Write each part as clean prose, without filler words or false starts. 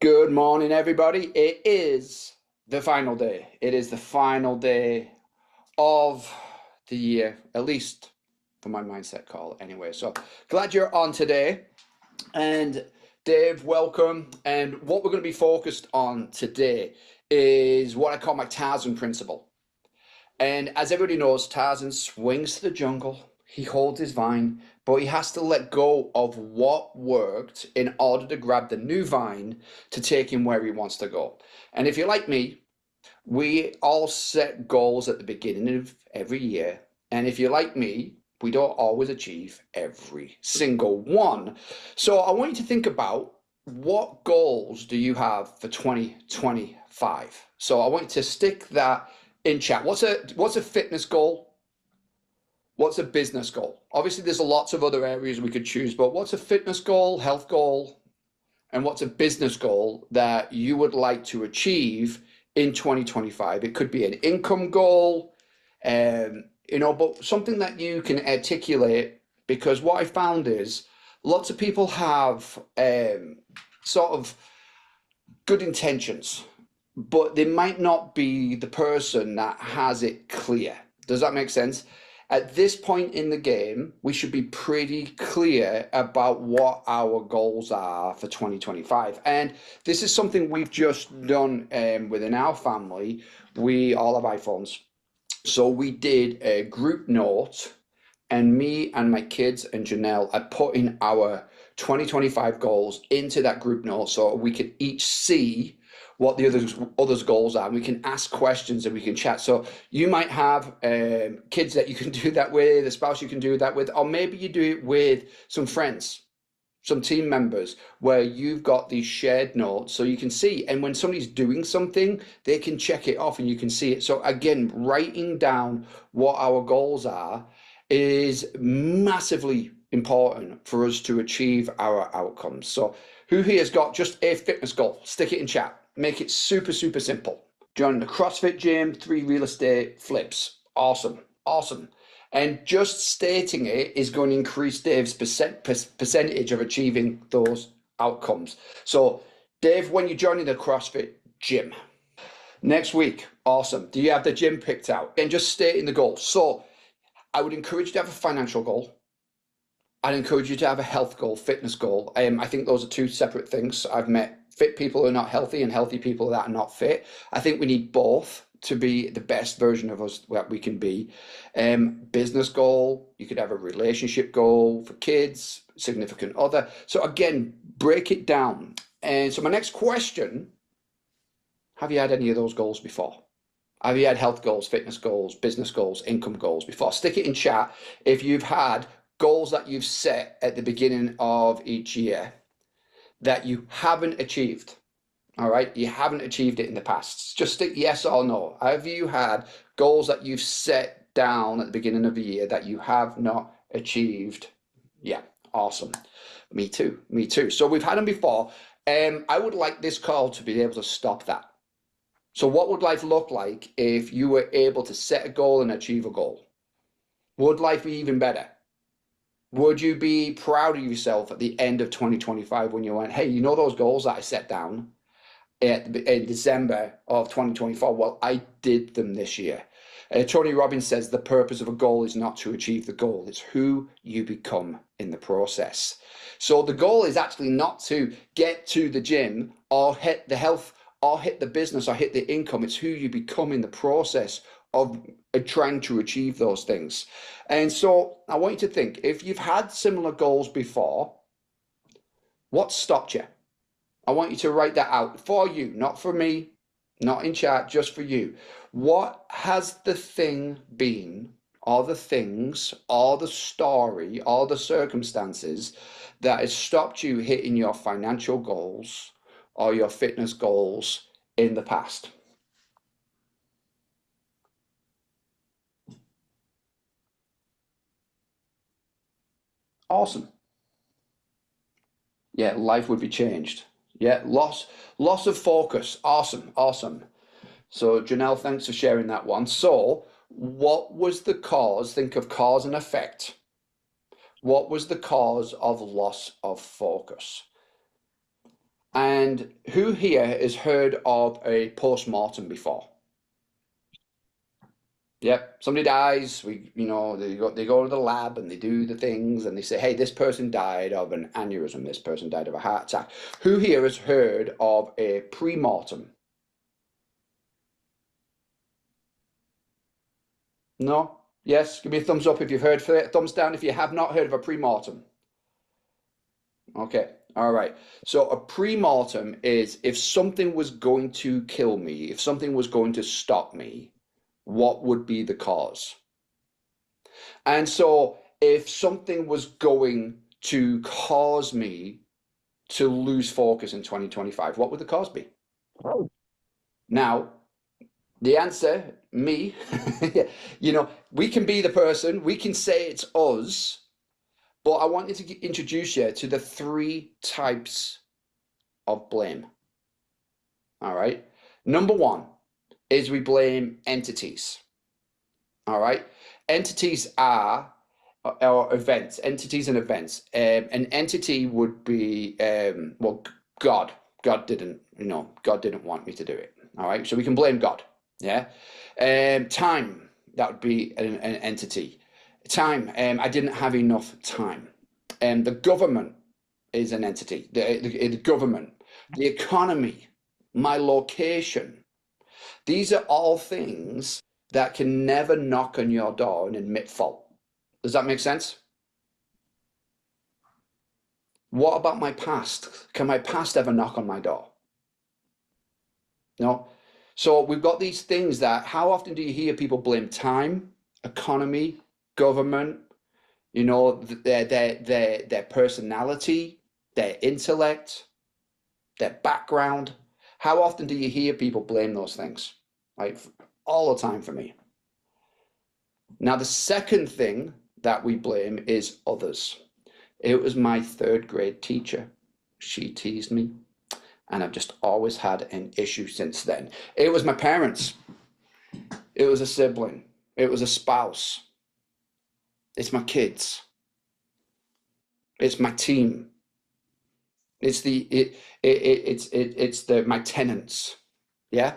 Good morning, everybody. It is the final day. It is the final day of the year, at least for my mindset call, anyway. So glad you're on today. And Dave, welcome. And what we're going to be focused on today is what I call my Tarzan Principle. And as everybody knows, Tarzan swings to the jungle, he holds his vine, but he has to let go of what worked in order to grab the new vine to take him where he wants to go. And if you're like me, we all set goals at the beginning of every year. And if you're like me, we don't always achieve every single one. So I want you to think about what goals do you have for 2025? So I want you to stick that in chat. What's a fitness goal? What's a business goal? Obviously, there's lots of other areas we could choose, but what's a fitness goal, health goal, and what's a business goal that you would like to achieve in 2025? It could be an income goal, but something that you can articulate, because what I found is lots of people have sort of good intentions, but they might not be the person that has it clear. Does that make sense? At this point in the game, we should be pretty clear about what our goals are for 2025. And this is something we've just done within our family. We all have iPhones. So we did a group note, and me and my kids and Janelle are putting our 2025 goals into that group note so we could each see what the others goals are, and we can ask questions and we can chat. So you might have kids that you can do that with, a spouse you can do that with, or maybe you do it with some friends, some team members, where you've got these shared notes so you can see, and when somebody's doing something, they can check it off and you can see it. So again, writing down what our goals are is massively important for us to achieve our outcomes. So who here has got just a fitness goal? Stick it in chat. Make it super, super simple. Join the CrossFit gym, 3 real estate flips. Awesome, awesome. And just stating it is going to increase Dave's percentage of achieving those outcomes. So Dave, when you're joining the CrossFit gym next week, awesome. Do you have the gym picked out? And just stating the goal. So I would encourage you to have a financial goal. I'd encourage you to have a health goal, fitness goal. I think those are two separate things. I've met fit people who are not healthy and healthy people that are not fit. I think we need both to be the best version of us that we can be. Business goal, you could have a relationship goal for kids, significant other. So again, break it down. And so my next question, have you had any of those goals before? Have you had health goals, fitness goals, business goals, income goals before? Stick it in chat if you've had goals that you've set at the beginning of each year that you haven't achieved. All right, you haven't achieved it in the past. Just stick yes or no. Have you had goals that you've set down at the beginning of the year that you have not achieved? Yeah, awesome. Me too, me too. So we've had them before. I would like this call to be able to stop that. So what would life look like if you were able to set a goal and achieve a goal? Would life be even better? Would you be proud of yourself at the end of 2025 when you went, hey, you know those goals that I set down in December of 2024? Well, I did them this year. Tony Robbins says the purpose of a goal is not to achieve the goal. It's who you become in the process. So the goal is actually not to get to the gym or hit the health or hit the business or hit the income. It's who you become in the process of trying to achieve those things. And so I want you to think, if you've had similar goals before, what stopped you? I want you to write that out for you, not for me, not in chat, just for you. What has the thing been, or the things, or the story, or the circumstances that has stopped you hitting your financial goals or your fitness goals in the past? Awesome. Yeah, life would be changed. Yeah, loss of focus. Awesome, awesome. So Janelle, thanks for sharing that one. So what was the cause? Think of cause and effect. What was the cause of loss of focus? And who here has heard of a post-mortem before? Yep, somebody dies. They go to the lab and they do the things and they say, hey, this person died of an aneurysm. This person died of a heart attack. Who here has heard of a pre-mortem? No? Yes? Give me a thumbs up if you've heard of it. Thumbs down if you have not heard of a pre-mortem. Okay. All right. So a pre-mortem is if something was going to kill me, if something was going to stop me, what would be the cause? And so if something was going to cause me to lose focus in 2025, what would the cause be? Oh. Now, the answer, me, we can be the person, we can say it's us, but I wanted to introduce you to the three types of blame. All right. Number one is we blame entities. All right. Entities are or events, entities and events. An entity would be well, God. God didn't want me to do it. All right. So we can blame God. Yeah. Time, that would be an entity. Time, I didn't have enough time. The government is an entity. The government, the economy, my location. These are all things that can never knock on your door and admit fault. Does that make sense? What about my past? Can my past ever knock on my door? No. So we've got these things that, how often do you hear people blame time, economy, government, their personality, their intellect, their background? How often do you hear people blame those things? Like all the time for me. Now, the second thing that we blame is others. It was my third grade teacher. She teased me, and I've just always had an issue since then. It was my parents. It was a sibling. It was a spouse. It's my kids. It's my team. It's my tenants. Yeah,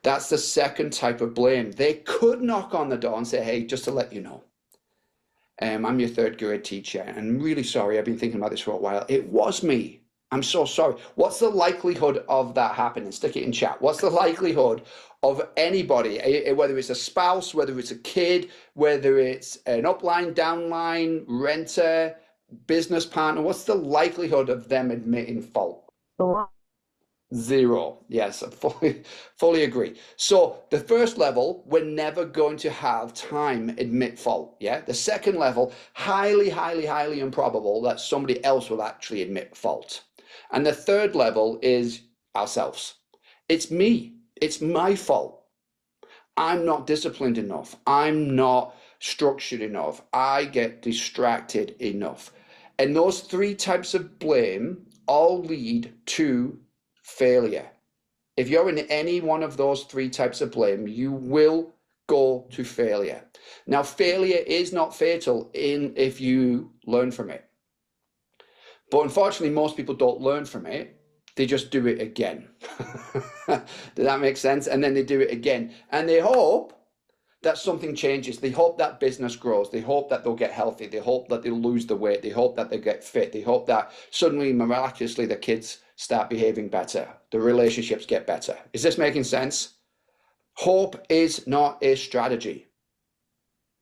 that's the second type of blame. They could knock on the door and say, "Hey, just to let you know, I'm your third grade teacher, and I'm really sorry. I've been thinking about this for a while. It was me. I'm so sorry." What's the likelihood of that happening? Stick it in chat. What's the likelihood of anybody, whether it's a spouse, whether it's a kid, whether it's an upline, downline, renter, business partner, what's the likelihood of them admitting fault? Zero. Yes, I fully agree. So the first level, we're never going to have time admit fault. Yeah. The second level, highly improbable that somebody else will actually admit fault. And the third level is ourselves. It's me. It's my fault. I'm not disciplined enough. I'm not structured enough. I get distracted enough. And those three types of blame all lead to failure. If you're in any one of those three types of blame, you will go to failure. Now, failure is not fatal if you learn from it. But unfortunately, most people don't learn from it. They just do it again. Does that make sense? And then they do it again. And they hope that something changes. They hope that business grows. They hope that they'll get healthy. They hope that they'll lose the weight. They hope that they get fit. They hope that suddenly, miraculously, the kids start behaving better. The relationships get better. Is this making sense? Hope is not a strategy.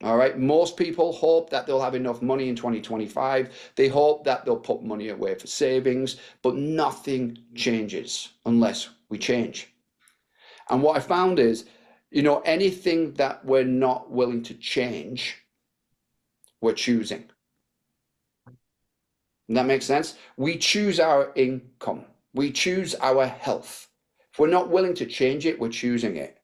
All right. Most people hope that they'll have enough money in 2025. They hope that they'll put money away for savings, but nothing changes unless we change. And what I found is, anything that we're not willing to change, we're choosing. Does that make sense? We choose our income. We choose our health. If we're not willing to change it, we're choosing it.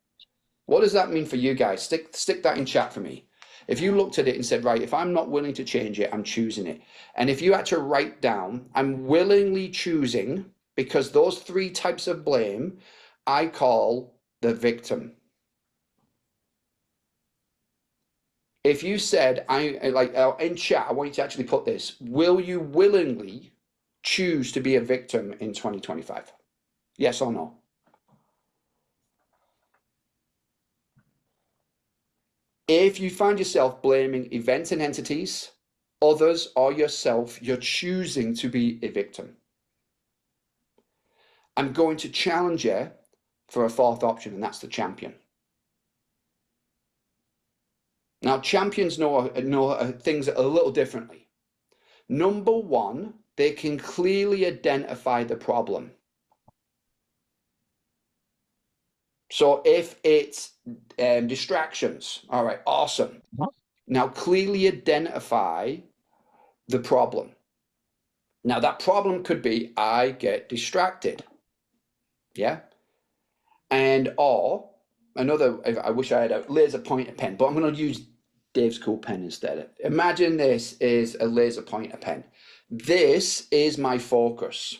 What does that mean for you guys? Stick that in chat for me. If you looked at it and said, right, if I'm not willing to change it, I'm choosing it. And if you had to write down, I'm willingly choosing, because those three types of blame, I call the victim. If you said, in chat, I want you to actually put this, will you willingly choose to be a victim in 2025? Yes or no? If you find yourself blaming events and entities, others, or yourself, you're choosing to be a victim. I'm going to challenge you for a fourth option, and that's the champion. Now, champions know things a little differently. Number one, they can clearly identify the problem. So if it's distractions, all right, awesome. Now, clearly identify the problem. Now, that problem could be I get distracted. Yeah. And or another, I wish I had a laser pointer pen, but I'm going to use Dave's cool pen instead. Imagine this is a laser pointer pen. This is my focus.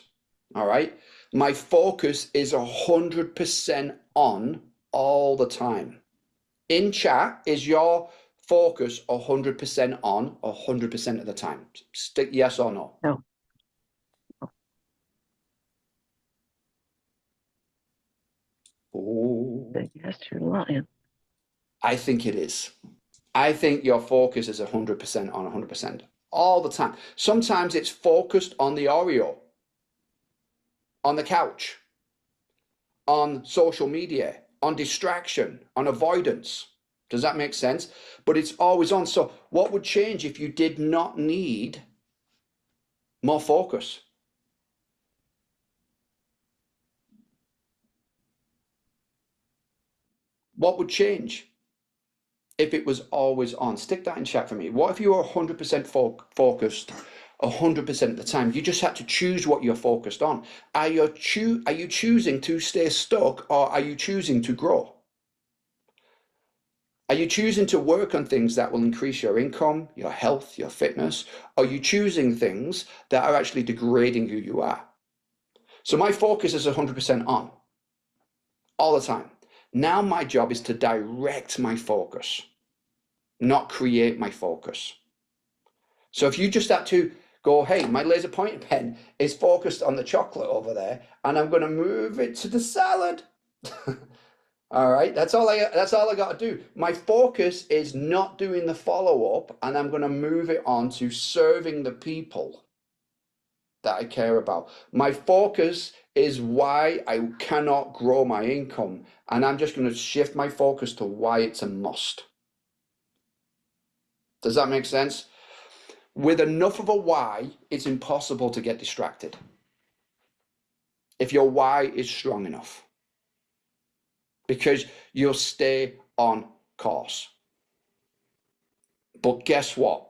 All right. My focus is 100% on all the time. In chat, is your focus 100% on 100% of the time? Stick yes or no. No. Oh. Yes, you're lying. I think it is. I think your focus is 100% on 100% all the time. Sometimes it's focused on the Oreo, on the couch, on social media, on distraction, on avoidance. Does that make sense? But it's always on. So what would change if you did not need more focus? What would change if it was always on? Stick that in chat for me. What if you were 100% focused 100% of the time? You just had to choose what you're focused on. Are you choosing to stay stuck, or are you choosing to grow? Are you choosing to work on things that will increase your income, your health, your fitness? Or are you choosing things that are actually degrading who you are? So my focus is 100% on all the time. Now my job is to direct my focus, not create my focus. So if you just had to go, hey, my laser pointer pen is focused on the chocolate over there, and I'm going to move it to the salad. All right, that's all I got to do. My focus is not doing the follow-up, and I'm going to move it on to serving the people that I care about. My focus is why I cannot grow my income, and I'm just going to shift my focus to why it's a must. Does that make sense? With enough of a why, it's impossible to get distracted. If your why is strong enough, because you'll stay on course. But guess what?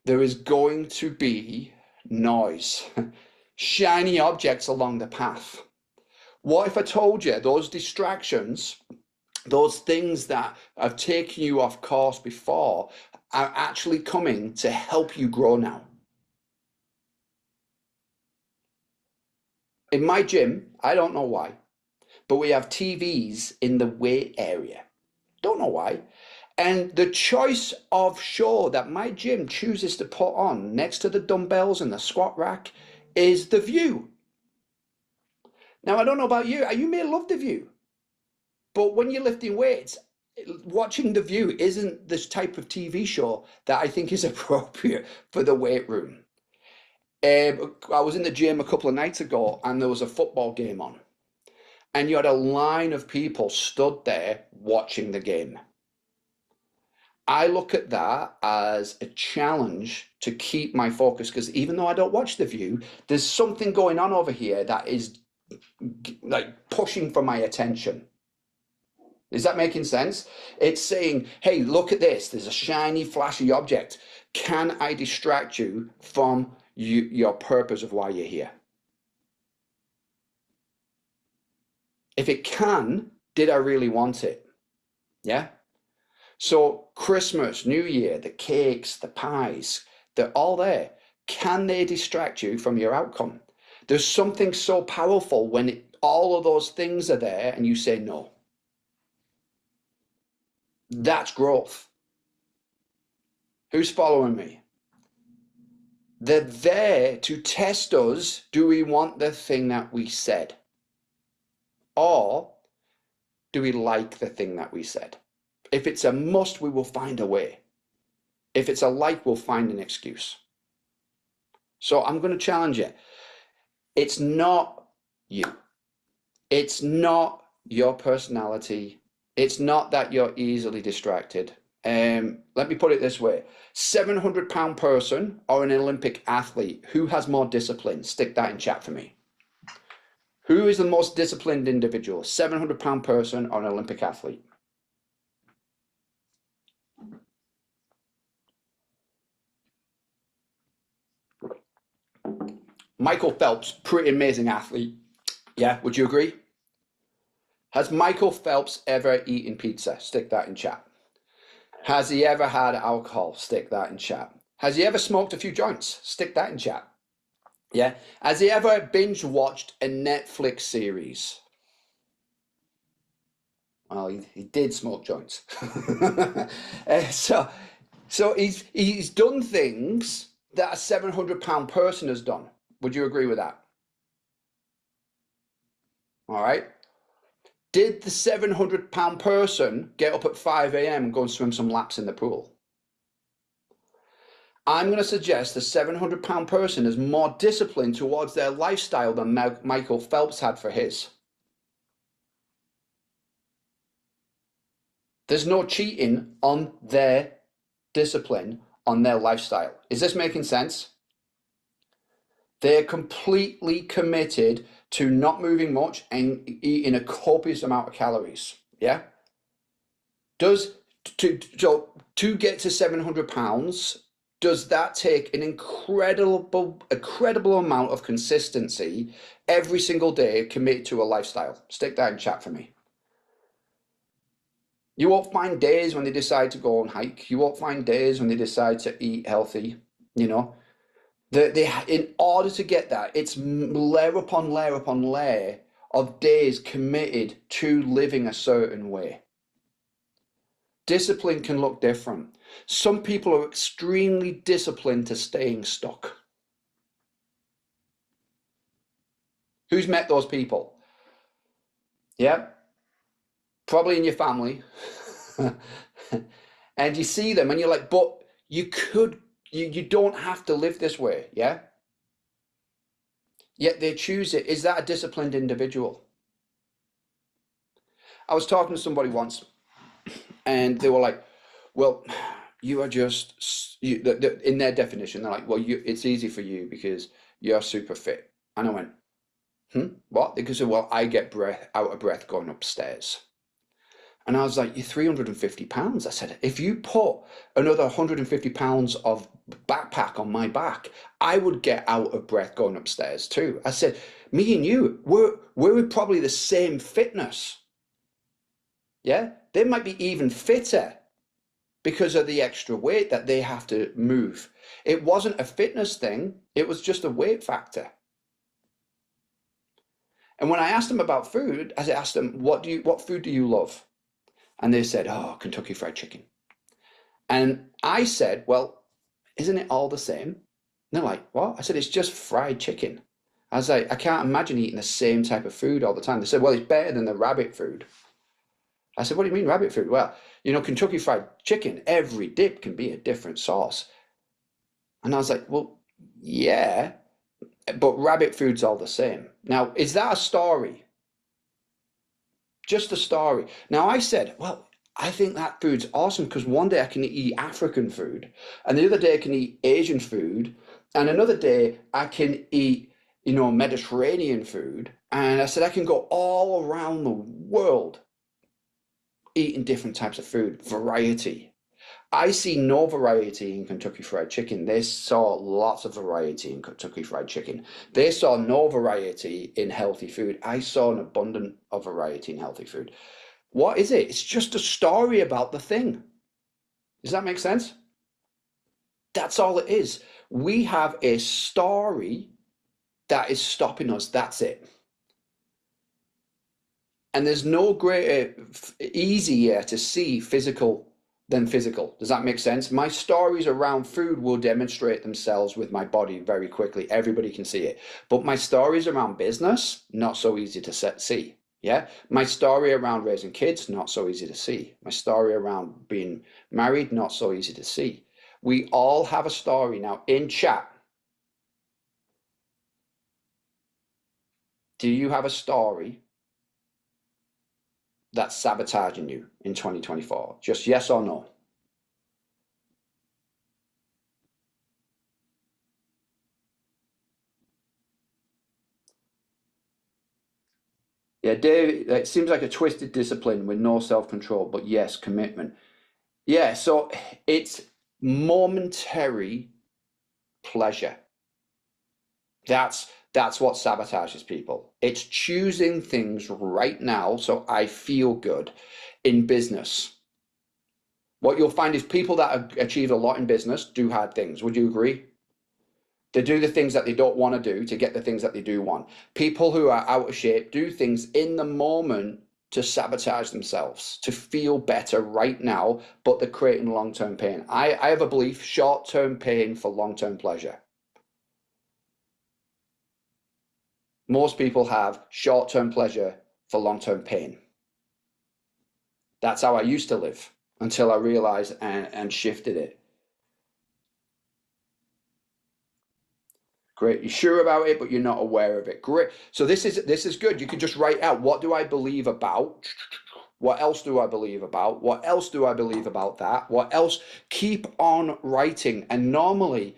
There is going to be noise, shiny objects along the path. What if I told you those distractions, those things that have taken you off course before, are actually coming to help you grow now? In my gym, I don't know why, but we have TVs in the weight area. Don't know why. And the choice of show that my gym chooses to put on next to the dumbbells and the squat rack is The View. Now, I don't know about you. You may love The View, but when you're lifting weights, watching The View isn't this type of TV show that I think is appropriate for the weight room. I was in the gym a couple of nights ago, and there was a football game on, and you had a line of people stood there watching the game. I look at that as a challenge to keep my focus, because even though I don't watch The View, there's something going on over here that is like pushing for my attention. Is that making sense? It's saying, hey, look at this. There's a shiny, flashy object. Can I distract you from your purpose of why you're here? If it can, did I really want it? Yeah. So Christmas, New Year, the cakes, the pies, they're all there. Can they distract you from your outcome? There's something so powerful when all of those things are there and you say no. That's growth. Who's following me? They're there to test us. Do we want the thing that we said? Or do we like the thing that we said? If it's a must, we will find a way. If it's a like, we'll find an excuse. So I'm going to challenge you. It's not you. It's not your personality. It's not that you're easily distracted. Let me put it this way. 700-pound person or an Olympic athlete, who has more discipline? Stick that in chat for me. Who is the most disciplined individual? 700-pound person or an Olympic athlete? Michael Phelps, pretty amazing athlete. Yeah, would you agree? Has Michael Phelps ever eaten pizza? Stick that in chat. Has he ever had alcohol? Stick that in chat. Has he ever smoked a few joints? Stick that in chat. Yeah. Has he ever binge watched a Netflix series? Well, he did smoke joints. So he's done things that a 700-pound person has done. Would you agree with that? All right. Did the 700-pound person get up at 5 a.m. and go and swim some laps in the pool? I'm going to suggest the 700-pound person is more disciplined towards their lifestyle than Michael Phelps had for his. There's no cheating on their discipline, on their lifestyle. Is this making sense? They're completely committed to not moving much and eating a copious amount of calories. Yeah? To get to 700 pounds, does that take an incredible amount of consistency every single day committed to a lifestyle? Stick that in chat for me. You won't find days when they decide to go on hike. You won't find days when they decide to eat healthy, you know. In order to get that, it's layer upon layer upon layer of days committed to living a certain way. Discipline can look different. Some people are extremely disciplined to staying stuck. Who's met those people? Yeah, probably in your family. And you see them and you're like, but you don't have to live this way, yeah? Yet they choose it. Is that a disciplined individual? I was talking to somebody once and they were like, well, you are just, in their definition, they're like, well, it's easy for you because you're super fit. And I went, what? They said, well, I get out of breath going upstairs. And I was like, you're 350 pounds. I said, if you put another 150 pounds of backpack on my back, I would get out of breath going upstairs too. I said, me and you, we're probably the same fitness. Yeah, they might be even fitter because of the extra weight that they have to move. It wasn't a fitness thing, it was just a weight factor. And when I asked them about food, I asked them, what food do you love? And they said, oh, Kentucky Fried Chicken. And I said, well, isn't it all the same? And they're like, what? I said, it's just fried chicken. I was like, I can't imagine eating the same type of food all the time. They said, well, it's better than the rabbit food. I said, what do you mean rabbit food? Well, Kentucky Fried Chicken, every dip can be a different sauce. And I was like, well, yeah, but rabbit food's all the same. Now, is that a story? Just a story. Now, I said, well, I think that food's awesome because one day I can eat African food, and the other day I can eat Asian food, and another day I can eat, Mediterranean food. And I said, I can go all around the world eating different types of food, variety. I see no variety in Kentucky Fried Chicken. They saw lots of variety in Kentucky Fried Chicken. They saw no variety in healthy food. I saw an abundance of variety in healthy food. What is it? It's just a story about the thing. Does that make sense? That's all it is. We have a story that is stopping us. That's it. And there's no greater, easier to see physical than physical. Does that make sense? My stories around food will demonstrate themselves with my body very quickly. Everybody can see it. But my stories around business, not so easy to see. Yeah. My story around raising kids, not so easy to see. My story around being married, not so easy to see. We all have a story. Now, in chat, do you have a story that's sabotaging you in 2024? Just yes or no. Yeah, Dave, it seems like a twisted discipline with no self-control, but yes, commitment. Yeah, so it's momentary pleasure. That's what sabotages people. It's choosing things right now so I feel good in business. What you'll find is people that have achieved a lot in business do hard things. Would you agree? They do the things that they don't want to do to get the things that they do want. People who are out of shape do things in the moment to sabotage themselves, to feel better right now, but they're creating long-term pain. I have a belief, short-term pain for long-term pleasure. Most people have short-term pleasure for long-term pain. That's how I used to live until I realized and shifted it. Great. You're sure about it, but you're not aware of it. Great. So this is good. You can just write out, what do I believe about? What else do I believe about? What else do I believe about that? What else? Keep on writing. And normally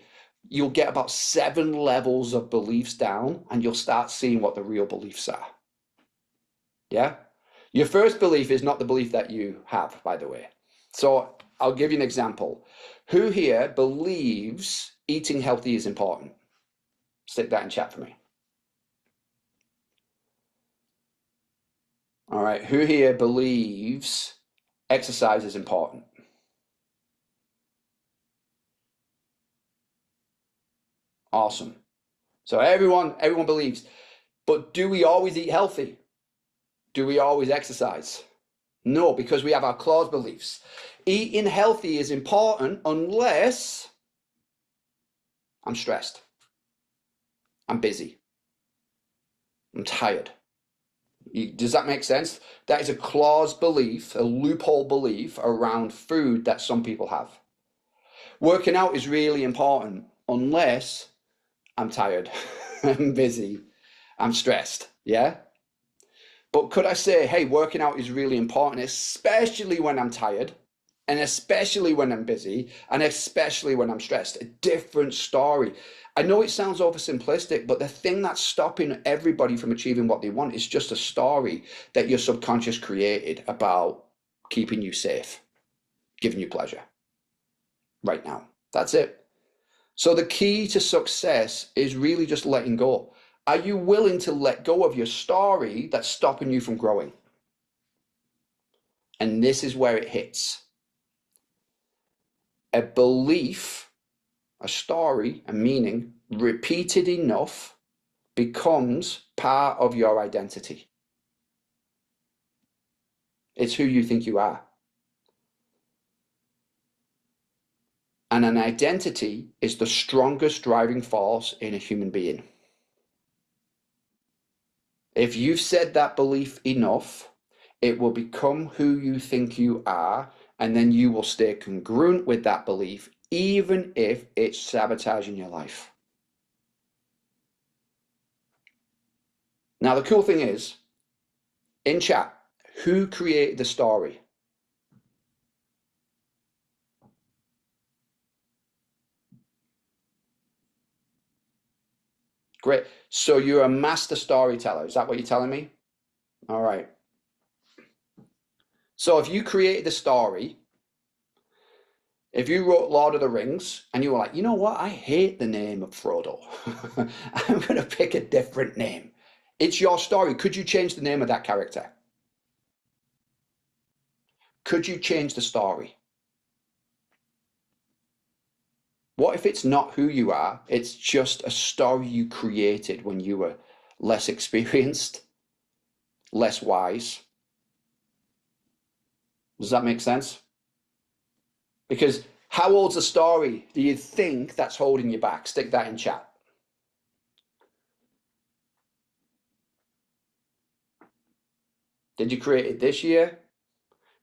you'll get about 7 levels of beliefs down and you'll start seeing what the real beliefs are. Yeah? Your first belief is not the belief that you have, by the way. So I'll give you an example. Who here believes eating healthy is important? Stick that in chat for me. All right. Who here believes exercise is important? Awesome. So everyone believes. But do we always eat healthy? Do we always exercise? No, because we have our closed beliefs. Eating healthy is important unless I'm stressed, I'm busy, I'm tired. Does that make sense? That is a closed belief, a loophole belief around food that some people have. Working out is really important unless I'm tired, I'm busy, I'm stressed. Yeah? But could I say, hey, working out is really important, especially when I'm tired, and especially when I'm busy, and especially when I'm stressed? A different story. I know it sounds oversimplistic, but the thing that's stopping everybody from achieving what they want is just a story that your subconscious created about keeping you safe, giving you pleasure right now. That's it. So the key to success is really just letting go. Are you willing to let go of your story that's stopping you from growing? And this is where it hits. A belief, a story, a meaning, repeated enough becomes part of your identity. It's who you think you are. And an identity is the strongest driving force in a human being. If you've said that belief enough, it will become who you think you are, and then you will stay congruent with that belief, even if it's sabotaging your life. Now, the cool thing is, in chat, who created the story? Great. So you're a master storyteller. Is that what you're telling me? All right. So if you created the story, if you wrote Lord of the Rings and you were like, you know what? I hate the name of Frodo. I'm going to pick a different name. It's your story. Could you change the name of that character? Could you change the story? What if it's not who you are? It's just a story you created when you were less experienced, less wise. Does that make sense? Because how old's the story do you think that's holding you back? Stick that in chat. Did you create it this year?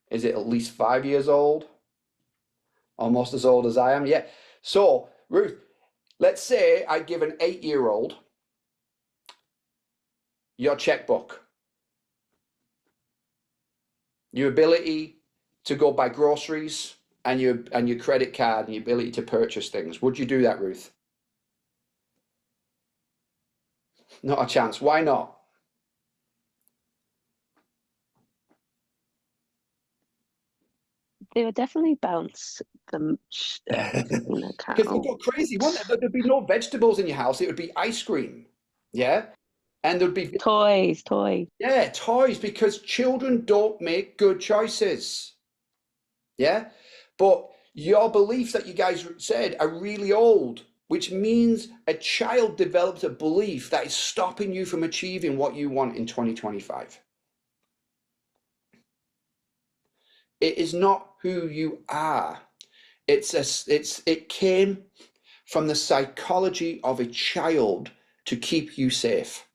Is it at least 5 years old? Almost as old as I am? Yeah. So, Ruth, let's say I give an 8-year-old your checkbook, your ability to go buy groceries, and your credit card and your ability to purchase things. Would you do that, Ruth? Not a chance. Why not? They would definitely bounce the stuff in the Because they'd account. go crazy, wouldn't it? There'd be no vegetables in your house. It would be ice cream. Yeah. And there'd be, Toys. yeah, toys because children don't make good choices. Yeah. But your beliefs that you guys said are really old, which means a child developed a belief that is stopping you from achieving what you want in 2025. It is not who you are. It came from the psychology of a child to keep you safe.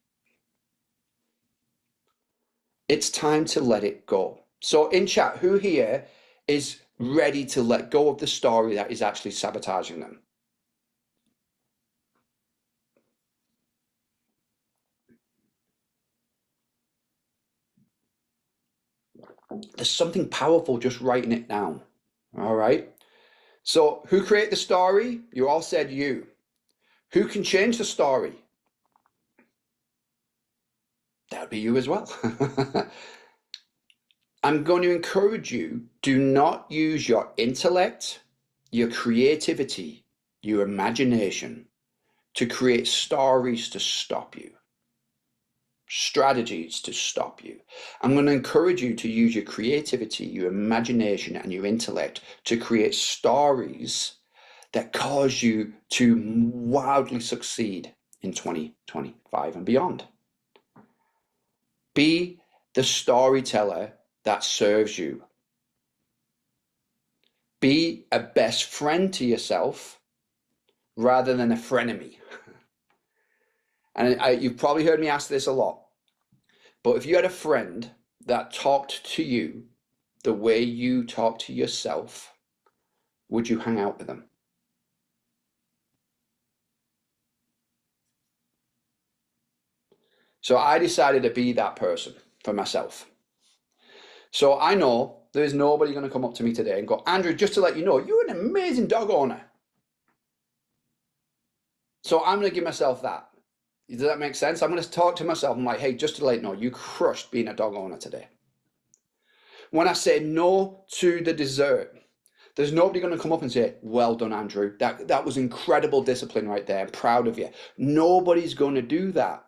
It's time to let it go. So in chat, who here is ready to let go of the story that is actually sabotaging them? There's something powerful just writing it down. All right. So who created the story? You all said you. Who can change the story? That would be you as well. I'm going to encourage you, do not use your intellect, your creativity, your imagination to create stories to stop you, strategies to stop you. I'm going to encourage you to use your creativity, your imagination, and your intellect to create stories that cause you to wildly succeed in 2025 and beyond. Be the storyteller that serves you. Be a best friend to yourself rather than a frenemy. And you've probably heard me ask this a lot, but if you had a friend that talked to you the way you talk to yourself, would you hang out with them? So I decided to be that person for myself. So I know there's nobody going to come up to me today and go, Andrew, just to let you know, you're an amazing dog owner. So I'm going to give myself that. Does that make sense? I'm going to talk to myself. I'm like, hey, just to let you know, you crushed being a dog owner today. When I say no to the dessert, there's nobody going to come up and say, well done, Andrew. That was incredible discipline right there. I'm proud of you. Nobody's going to do that.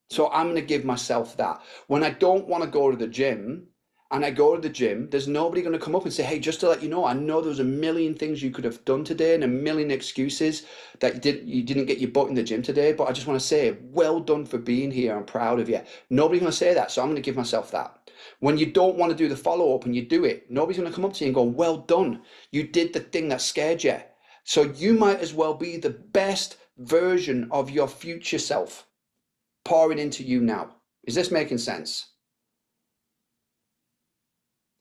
So I'm going to give myself that. When I don't want to go to the gym and I go to the gym, there's nobody going to come up and say, hey, just to let you know, I know there was a million things you could have done today and a million excuses that you didn't get your butt in the gym today. But I just want to say, well done for being here. I'm proud of you. Nobody's going to say that. So I'm going to give myself that. When you don't want to do the follow-up and you do it, nobody's going to come up to you and go, well done. You did the thing that scared you. So you might as well be the best version of your future self pouring into you now. Is this making sense?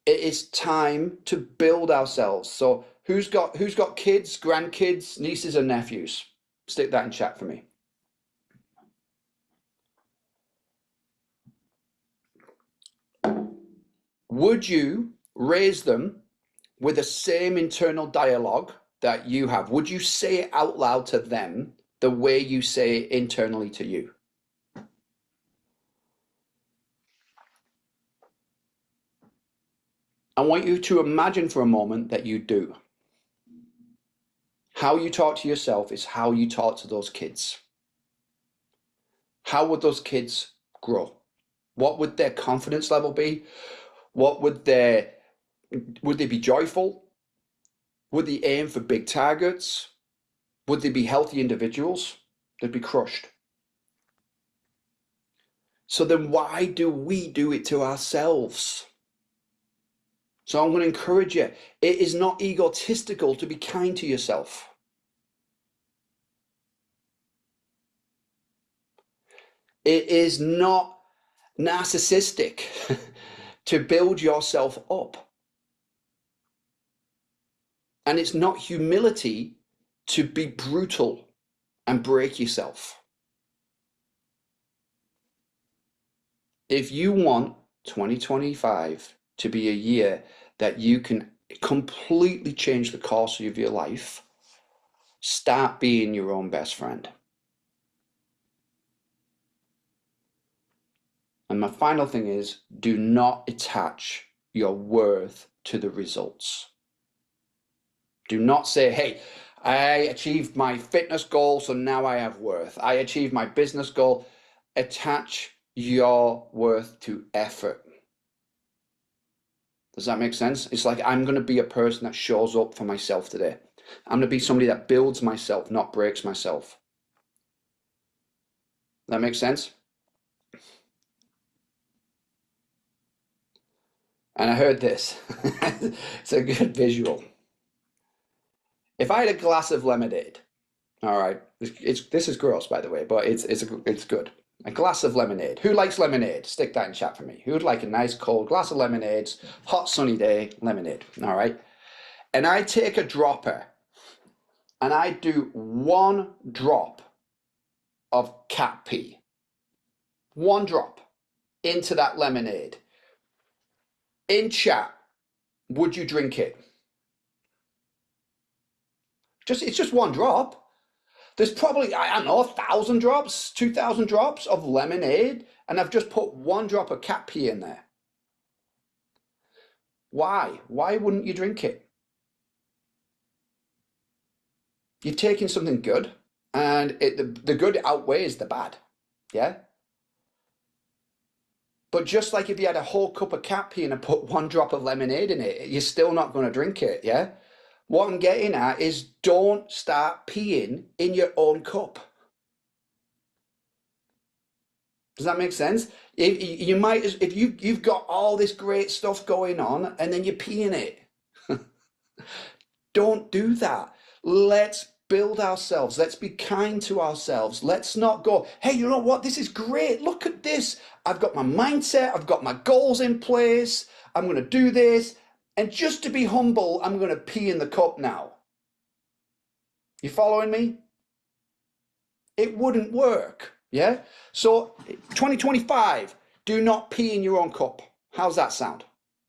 It is time to build ourselves. So who's got kids, grandkids, nieces and nephews? Stick that in chat for me. Would you raise them with the same internal dialogue that you have? Would you say it out loud to them the way you say it internally to you? I want you to imagine for a moment that you do. How you talk to yourself is how you talk to those kids. How would those kids grow? What would their confidence level be? Would they be joyful? Would they aim for big targets? Would they be healthy individuals? They'd be crushed. So then why do we do it to ourselves? So I'm going to encourage you. It is not egotistical to be kind to yourself. It is not narcissistic to build yourself up. And it's not humility to be brutal and break yourself. If you want 2025 to be a year that you can completely change the course of your life, start being your own best friend. And my final thing is, do not attach your worth to the results. Do not say, hey, I achieved my fitness goal, so now I have worth. I achieved my business goal. Attach your worth to effort. Does that make sense? It's like, I'm going to be a person that shows up for myself today. I'm going to be somebody that builds myself, not breaks myself. That makes sense? And I heard this. It's a good visual. If I had a glass of lemonade, all right, this is gross, by the way, but it's good. A glass of lemonade. Who likes lemonade? Stick that in chat for me. Who would like a nice cold glass of lemonade? Hot sunny day, lemonade. All right. And I take a dropper and I do one drop of cat pee. One drop into that lemonade. In chat, would you drink it? It's just one drop. There's probably, I don't know, 1,000 drops, 2,000 drops of lemonade, and I've just put one drop of cat pee in there. Why? Why wouldn't you drink it? You're taking something good, and the good outweighs the bad. Yeah? But just like if you had a whole cup of cat pee and I put one drop of lemonade in it, you're still not going to drink it. Yeah? What I'm getting at is don't start peeing in your own cup. Does that make sense? If you've got all this great stuff going on and then you pee in it. Don't do that. Let's build ourselves. Let's be kind to ourselves. Let's not go, hey, you know what? This is great. Look at this. I've got my mindset. I've got my goals in place. I'm going to do this. And just to be humble, I'm going to pee in the cup now. You following me? It wouldn't work. Yeah? So 2025, do not pee in your own cup. How's that sound?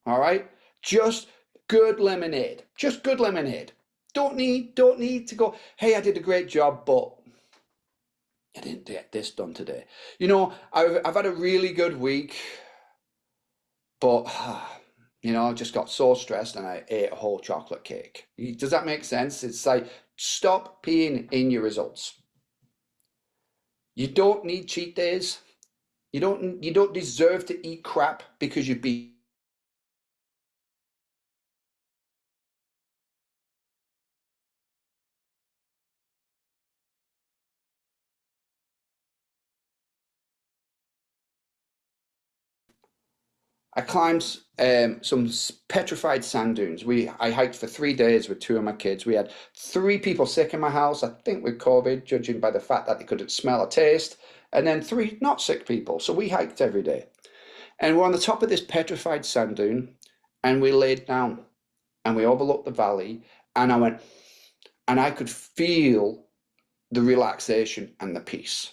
All right? Just good lemonade. Just good lemonade. Don't need to go, hey, I did a great job, but I didn't get this done today. You know, I've had a really good week, but you know, I just got so stressed and I ate a whole chocolate cake. Does that make sense? It's like, stop peeing in your results. You don't need cheat days. You don't deserve to eat crap because you've been. I climbed some petrified sand dunes. I hiked for 3 days with two of my kids. We had three people sick in my house, I think with COVID, judging by the fact that they couldn't smell or taste, and then three not sick people. So we hiked every day. And we're on the top of this petrified sand dune, and we laid down and we overlooked the valley, and I went, and I could feel the relaxation and the peace.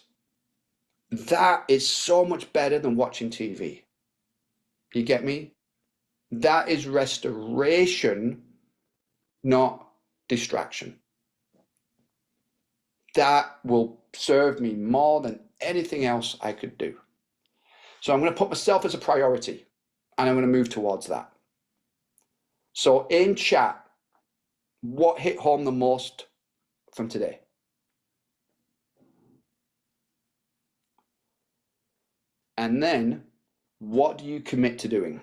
That is so much better than watching TV. You get me? That is restoration, not distraction. That will serve me more than anything else I could do. So I'm going to put myself as a priority and I'm going to move towards that. So in chat, what hit home the most from today? And then what do you commit to doing?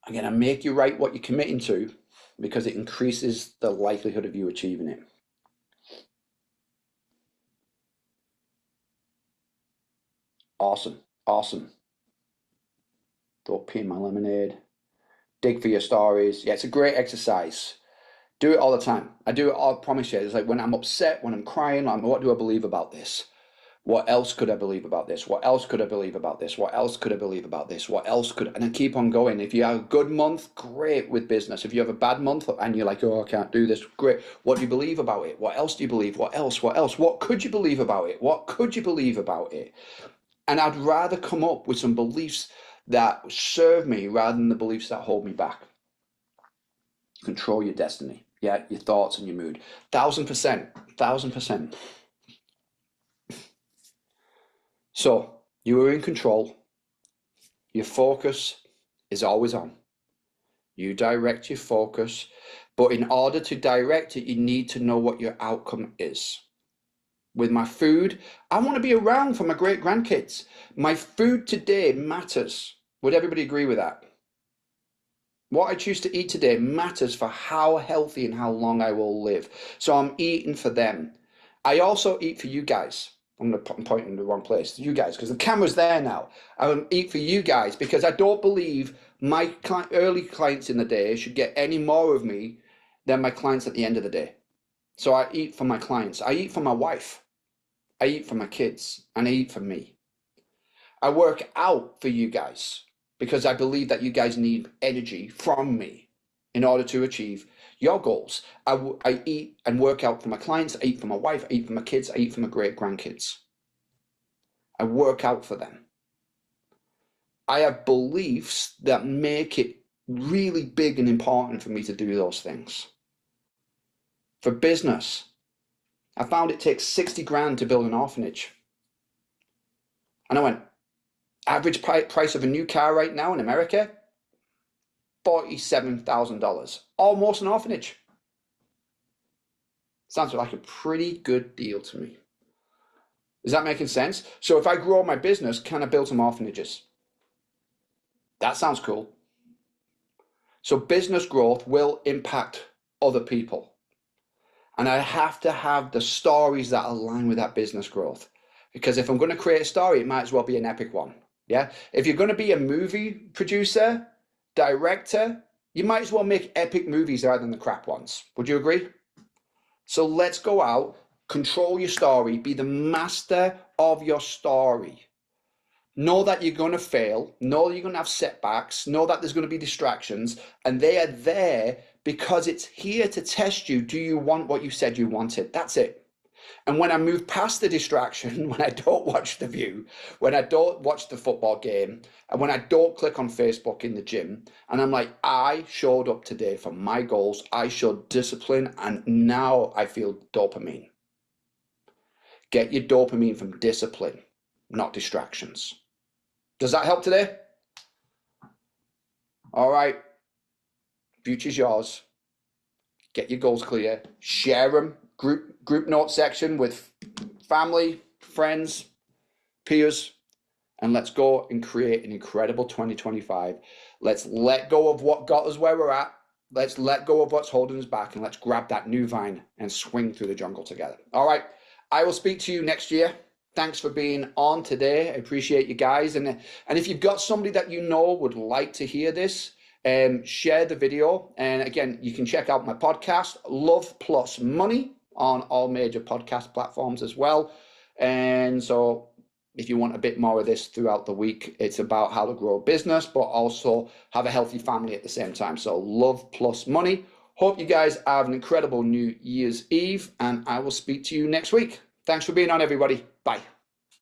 Again, I make you write what you're committing to because it increases the likelihood of you achieving it. Awesome. Awesome. Don't pee in my lemonade. Dig for your stories. Yeah, it's a great exercise. Do it all the time. I do it all, I promise you. It's like when I'm upset, when I'm crying, I'm, what do I believe about this? What else could I believe about this? What else could I believe about this? What else could I believe about this? What else could, and I keep on going. If you have a good month, great with business. If you have a bad month and you're like, oh, I can't do this, great. What do you believe about it? What else do you believe? What else? What else? What could you believe about it? What could you believe about it? And I'd rather come up with some beliefs that serve me rather than the beliefs that hold me back. Control your destiny. Yeah, your thoughts and your mood. 1,000%. 1,000%. So you are in control. Your focus is always on. You direct your focus, but in order to direct it, you need to know what your outcome is. With my food, I want to be around for my great grandkids. My food today matters. Would everybody agree with that? What I choose to eat today matters for how healthy and how long I will live. So I'm eating for them. I also eat for you guys. I'm pointing in the wrong place. You guys, because the camera's there now. I eat for you guys because I don't believe my early clients in the day should get any more of me than my clients at the end of the day. So I eat for my clients. I eat for my wife. I eat for my kids. And I eat for me. I work out for you guys because I believe that you guys need energy from me in order to achieve your goals. I eat and work out for my clients. I eat for my wife. I eat for my kids. I eat for my great grandkids. I work out for them. I have beliefs that make it really big and important for me to do those things. For business, I found it takes 60 grand to build an orphanage. And I went, average price of a new car right now in America, $47,000. Almost an orphanage. Sounds like a pretty good deal to me. Is that making sense? So if I grow my business, can I build some orphanages? That sounds cool. So business growth will impact other people. And I have to have the stories that align with that business growth. Because if I'm going to create a story, it might as well be an epic one. Yeah. If you're going to be a movie producer, director, you might as well make epic movies rather than the crap ones. Would you agree? So let's go out, control your story, be the master of your story. Know that you're going to fail, know that you're going to have setbacks, know that there's going to be distractions, and they are there because it's here to test you. Do you want what you said you wanted? That's it. And when I move past the distraction, when I don't watch The View, when I don't watch the football game, and when I don't click on Facebook in the gym, and I'm like, I showed up today for my goals, I showed discipline, and now I feel dopamine. Get your dopamine from discipline, not distractions. Does that help today? All right. Future's yours. Get your goals clear. Share them. Group note section with family, friends, peers, and let's go and create an incredible 2025. Let's let go of what got us where we're at. Let's let go of what's holding us back, and let's grab that new vine and swing through the jungle together. All right. I will speak to you next year. Thanks for being on today. I appreciate you guys. And if you've got somebody that you know would like to hear this, share the video. And again, you can check out my podcast, Love Plus Money, on all major podcast platforms as well. And so if you want a bit more of this throughout the week, it's about how to grow a business, but also have a healthy family at the same time. So Love Plus Money. Hope you guys have an incredible New Year's Eve, and I will speak to you next week. Thanks for being on, everybody. Bye.